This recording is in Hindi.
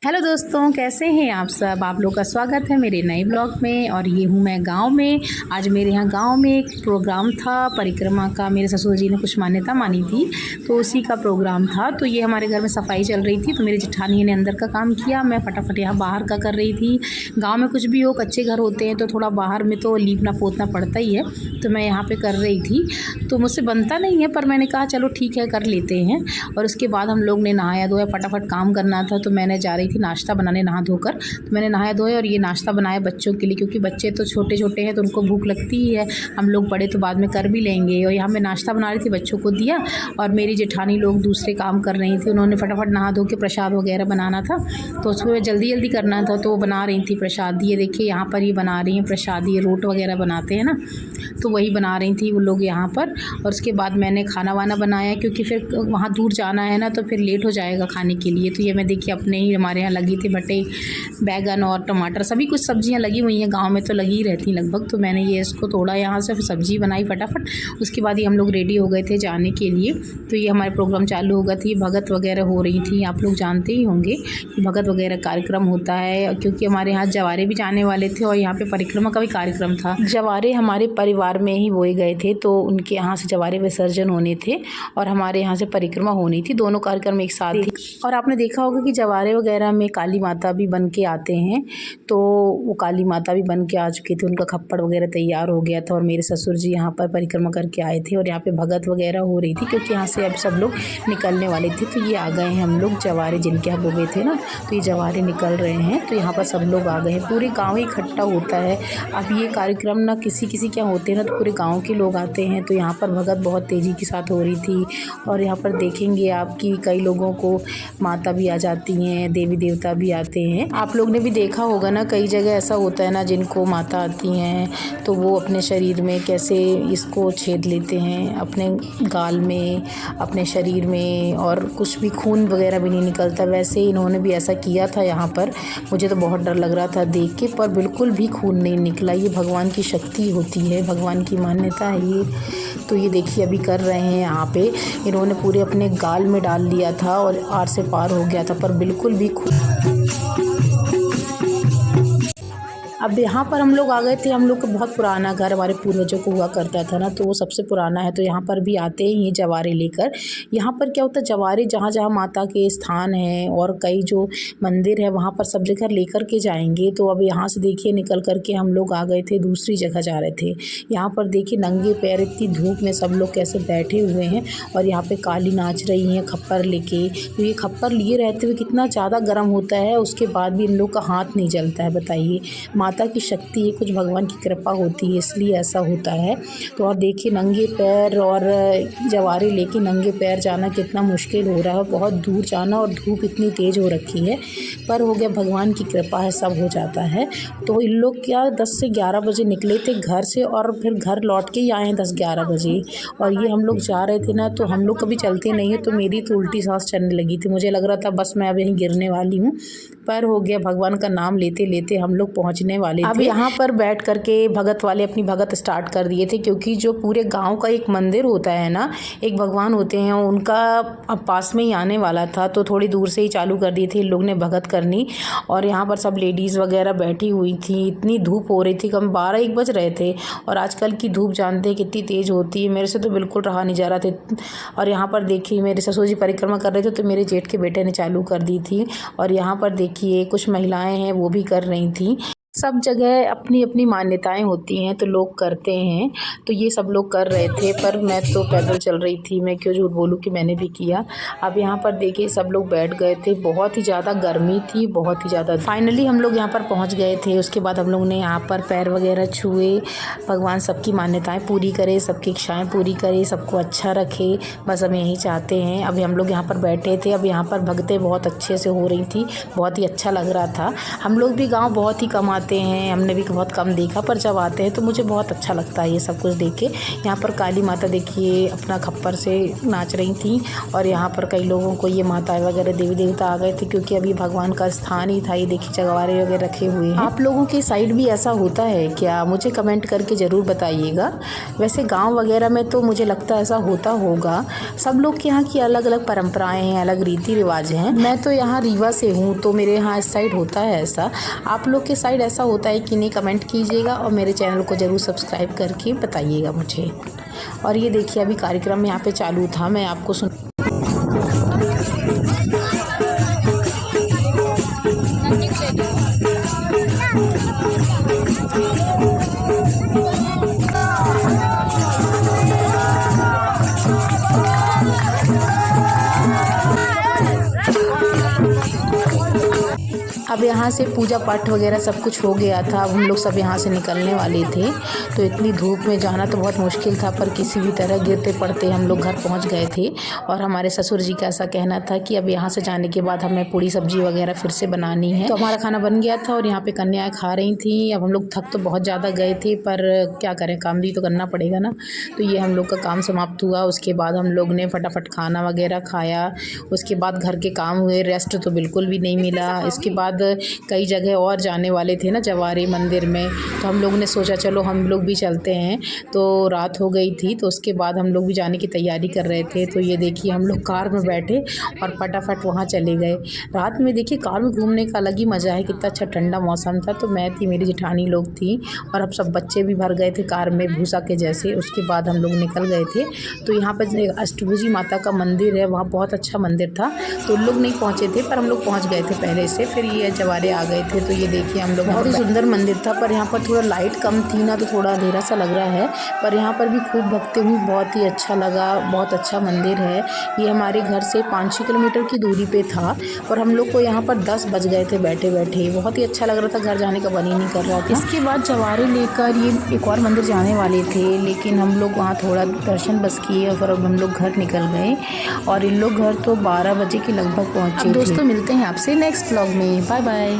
हेलो दोस्तों, कैसे हैं आप सब। आप लोग का स्वागत है मेरे नए ब्लॉग में। और ये हूँ मैं गांव में। आज मेरे यहाँ गांव में एक प्रोग्राम था परिक्रमा का। मेरे ससुर जी ने कुछ मान्यता मानी थी तो उसी का प्रोग्राम था। तो ये हमारे घर में सफाई चल रही थी तो मेरी जेठानी ने अंदर का काम किया, मैं फटाफट यहाँ बाहर का कर रही थी। गाँव में कुछ भी हो, कच्चे घर होते हैं तो थोड़ा बाहर में तो लीपना पोतना पड़ता ही है। तो मैं यहाँ पर कर रही थी। तो मुझसे बनता नहीं है पर मैंने कहा चलो ठीक है कर लेते हैं। और उसके बाद हम लोग ने नहाया धोया, फटाफट काम करना था तो मैंने जा रही थी नाश्ता बनाने नहा धोकर। तो मैंने नहाया धोया और ये नाश्ता बनाया बच्चों के लिए, क्योंकि बच्चे तो छोटे छोटे हैं तो उनको भूख लगती ही है। हम लोग बड़े तो बाद में कर भी लेंगे। और यहाँ मैं नाश्ता बना रही थी, बच्चों को दिया। और मेरी जेठानी लोग दूसरे काम कर रही थी, उन्होंने फटाफट नहा धो के प्रसाद वगैरह बनाना था तो उसको जल्दी जल्दी करना था तो वो बना रही थी प्रसाद। ये देखिए यहाँ पर ये बना रही हैं प्रसाद, ये रोट वगैरह बनाते हैं ना तो वही बना रही थी वो लोग यहाँ पर। और उसके बाद मैंने खाना वाना बनाया, क्योंकि फिर वहाँ दूर जाना है ना तो फिर लेट हो जाएगा खाने के लिए। तो ये मैं देखिए अपने ही हमारे यहाँ लगी थी भट्टे, बैगन और टमाटर, सभी कुछ सब्जियां लगी हुई हैं, गांव में तो लगी ही रहती लगभग। तो मैंने ये इसको तोड़ा यहाँ से, फिर सब्जी बनाई फटाफट। उसके बाद ये हम लोग रेडी हो गए थे जाने के लिए। तो ये हमारे प्रोग्राम चालू हो गया थी, भगत वगैरह हो रही थी। आप लोग जानते ही होंगे कि भगत वगैरह कार्यक्रम होता है, क्योंकि हमारे यहाँ जवारे भी जाने वाले थे और यहाँ पे परिक्रमा का भी कार्यक्रम था। जवारे हमारे परिवार में ही बोए गए थे तो उनके यहाँ से जवारे विसर्जन होने थे और हमारे यहाँ से परिक्रमा होनी थी, दोनों कार्यक्रम एक साथ थे। और आपने देखा होगा कि जवारे वगैरह में काली माता भी बन के आते हैं, तो वो काली माता भी बन के आ चुकी थी, उनका खप्पड़ वगैरह तैयार हो गया था। और मेरे ससुर जी यहाँ पर परिक्रमा करके आए थे और यहाँ पे भगत वगैरह हो रही थी, क्योंकि यहाँ से अब सब लोग निकलने वाले थे। तो ये आ गए हैं हम लोग जवारे, जिनके यहाँ बोए थे ना, तो ये जवारे निकल रहे हैं। तो यहाँ पर सब लोग आ गए हैं, पूरे गाँव ही इकट्ठा होता है। अब ये कार्यक्रम ना किसी किसी के यहाँ होते हैं ना तो पूरे गाँव के लोग आते हैं। तो यहाँ पर भगत बहुत तेज़ी के साथ हो रही थी। और यहाँ पर देखेंगे आपकी कई लोगों को माता भी आ जाती हैं, देवी देवता भी आते हैं। आप लोग ने भी देखा होगा ना, कई जगह ऐसा होता है ना जिनको माता आती हैं तो वो अपने शरीर में कैसे इसको छेद लेते हैं, अपने गाल में, अपने शरीर में, और कुछ भी खून वगैरह भी नहीं निकलता। वैसे इन्होंने भी ऐसा किया था यहाँ पर। मुझे तो बहुत डर लग रहा था देख के, पर बिल्कुल भी खून नहीं निकला। ये भगवान की शक्ति होती है, भगवान की मान्यता है ये। तो ये देखिए अभी कर रहे हैं यहाँ पे, इन्होंने पूरे अपने गाल में डाल लिया था और आर से पार हो गया था, पर बिल्कुल भी अब यहाँ पर हम लोग आ गए थे। हम लोग का बहुत पुराना घर हमारे पूर्वजों को हुआ करता था ना, तो वो सबसे पुराना है। तो यहाँ पर भी आते ही हैं जवारे लेकर। यहाँ पर क्या होता है, जवारे जहाँ जहाँ माता के स्थान हैं और कई जो मंदिर है वहाँ पर सब जगह लेकर के जाएंगे। तो अब यहाँ से देखिए निकल कर के हम लोग आ गए थे, दूसरी जगह जा रहे थे। यहाँ पर देखिए नंगे पैर इतनी धूप में सब लोग कैसे बैठे हुए हैं। और यहाँ पर काली नाच रही हैं खप्पर लेके। तो ये खप्पर लिए रहते हुए कितना ज़्यादा गर्म होता है, उसके बाद भी इन लोग का हाथ नहीं जलता है। बताइए, माता की शक्ति है, कुछ भगवान की कृपा होती है इसलिए ऐसा होता है। तो और देखिए नंगे पैर और जवारे लेके नंगे पैर जाना कितना मुश्किल हो रहा है, बहुत दूर जाना, और धूप इतनी तेज़ हो रखी है। पर हो गया, भगवान की कृपा है, सब हो जाता है। तो इन लोग क्या 10 से 11 बजे निकले थे घर से और फिर घर लौट के ही आए हैं 10-11 बजे। और ये हम लोग जा रहे थे ना, तो हम लोग कभी चलते नहीं है तो मेरी तो उल्टी सांस चलने लगी थी। मुझे लग रहा था बस मैं अब यहीं गिरने वाली हूँ। पर हो गया, भगवान का नाम लेते लेते हम लोग पहुँचने वाले थे। अब यहाँ पर बैठ करके भगत वाले अपनी भगत स्टार्ट कर दिए थे, क्योंकि जो पूरे गांव का एक मंदिर होता है ना, एक भगवान होते हैं, उनका अब पास में ही आने वाला था। तो थोड़ी दूर से ही चालू कर दिए थे इन लोग ने भगत करनी। और यहाँ पर सब लेडीज़ वगैरह बैठी हुई थी। इतनी धूप हो रही थी, कम 12-1 बज रहे थे। और आजकल की धूप जानते हैं कितनी तेज़ होती है, मेरे से तो बिल्कुल रहा नहीं जा रहा था। और यहाँ पर देखिए मेरे ससुर जी परिक्रमा कर रहे थे तो मेरे जेठ के बेटे ने चालू कर दी थी। और यहाँ पर देखिए कुछ महिलाएं हैं वो भी कर रही थी। सब जगह अपनी अपनी मान्यताएं होती हैं तो लोग करते हैं। तो ये सब लोग कर रहे थे, पर मैं तो पैदल चल रही थी, मैं क्यों झूठ बोलूँ कि मैंने भी किया। अब यहाँ पर देखिए सब लोग बैठ गए थे, बहुत ही ज़्यादा गर्मी थी, बहुत ही ज़्यादा। फाइनली हम लोग यहाँ पर पहुँच गए थे। उसके बाद हम लोग ने यहाँ पर पैर वगैरह छुए। भगवान सबकी मान्यताएँ पूरी करे, सबकी इच्छाएँ पूरी करे, सबको अच्छा रखे, बस हम यही चाहते हैं। अभी हम लोग यहाँ पर बैठे थे। अब यहाँ पर भगतें बहुत अच्छे से हो रही थी, बहुत ही अच्छा लग रहा था। हम लोग भी गाँव बहुत ही कम आते आते हैं, हमने भी बहुत कम देखा, पर जब आते हैं तो मुझे बहुत अच्छा लगता है ये सब कुछ देख के। यहाँ पर काली माता देखिए अपना खप्पर से नाच रही थी और यहाँ पर कई लोगों को ये माता वगैरह देवी देवता आ गए थे क्योंकि अभी भगवान का स्थान ही था। ये देखिए जगवारे वगैरह रखे हुए हैं। आप लोगों के साइड भी ऐसा होता है क्या? मुझे कमेंट करके ज़रूर बताइएगा। वैसे गाँव वगैरह में तो मुझे लगता है ऐसा होता होगा। सब लोग के यहाँ की अलग अलग परंपराएं हैं, अलग रीति रिवाज हैं। मैं तो यहाँ रीवा से हूँ तो मेरे यहाँ इस साइड होता है ऐसा। आप लोग के साइड ऐसा होता है कि नहीं, कमेंट कीजिएगा और मेरे चैनल को ज़रूर सब्सक्राइब करके बताइएगा मुझे। और ये देखिए अभी कार्यक्रम यहाँ पे चालू था, मैं आपको सुन अब यहाँ से पूजा पाठ वगैरह सब कुछ हो गया था। अब हम लोग सब यहाँ से निकलने वाले थे तो इतनी धूप में जाना तो बहुत मुश्किल था, पर किसी भी तरह गिरते पड़ते हम लोग घर पहुँच गए थे। और हमारे ससुर जी का ऐसा कहना था कि अब यहाँ से जाने के बाद हमें पूड़ी सब्जी वगैरह फिर से बनानी है। तो हमारा खाना बन गया था और यहाँ पे कन्याएं खा रही थी। अब हम लोग थक तो बहुत ज़्यादा गए थे, पर क्या करें, काम भी तो करना पड़ेगा ना। तो ये हम लोग का काम समाप्त हुआ। उसके बाद हम लोग ने फटाफट खाना वगैरह खाया। उसके बाद घर के काम हुए, रेस्ट तो बिल्कुल भी नहीं मिला। इसके बाद कई जगह और जाने वाले थे ना जवारे मंदिर में, तो हम लोग ने सोचा चलो हम लोग भी चलते हैं। तो रात हो गई थी तो उसके बाद हम लोग भी जाने की तैयारी कर रहे थे। तो ये देखिए हम लोग कार में बैठे और फटाफट वहाँ चले गए। रात में देखिए कार में घूमने का अलग ही मज़ा है। कितना अच्छा ठंडा मौसम था। तो मैं थी, मेरी जेठानी लोग थी और अब सब बच्चे भी भर गए थे कार में भूसा के जैसे। उसके बाद हम लोग निकल गए थे। तो यहाँ पर अष्टभुजी माता का मंदिर है, वहाँ बहुत अच्छा मंदिर था। तो लोग नहीं पहुँचे थे पर हम लोग पहुँच गए थे पहले से। फिर ये जवारे आ गए थे। तो ये देखिए हम लोग, बहुत ही सुंदर मंदिर था, पर यहाँ पर थोड़ा लाइट कम थी ना तो थोड़ा अंधेरा सा लग रहा है। पर यहाँ पर भी खूब भक्ति हुई, बहुत ही अच्छा लगा। बहुत अच्छा मंदिर है। ये हमारे घर से 5-6 किलोमीटर की दूरी पे था और हम लोग को यहाँ पर 10 बज गए थे बैठे बैठे। बहुत ही अच्छा लग रहा था, घर जाने का मन ही नहीं कर रहा था। इसके बाद जवारे लेकर ये एक और मंदिर जाने वाले थे, लेकिन हम लोग वहाँ थोड़ा दर्शन बस किए और अब हम लोग घर निकल गए। और इन लोग घर तो 12 बजे के लगभग पहुँचे। दोस्तों मिलते हैं आपसे नेक्स्ट व्लॉग में। Bye bye.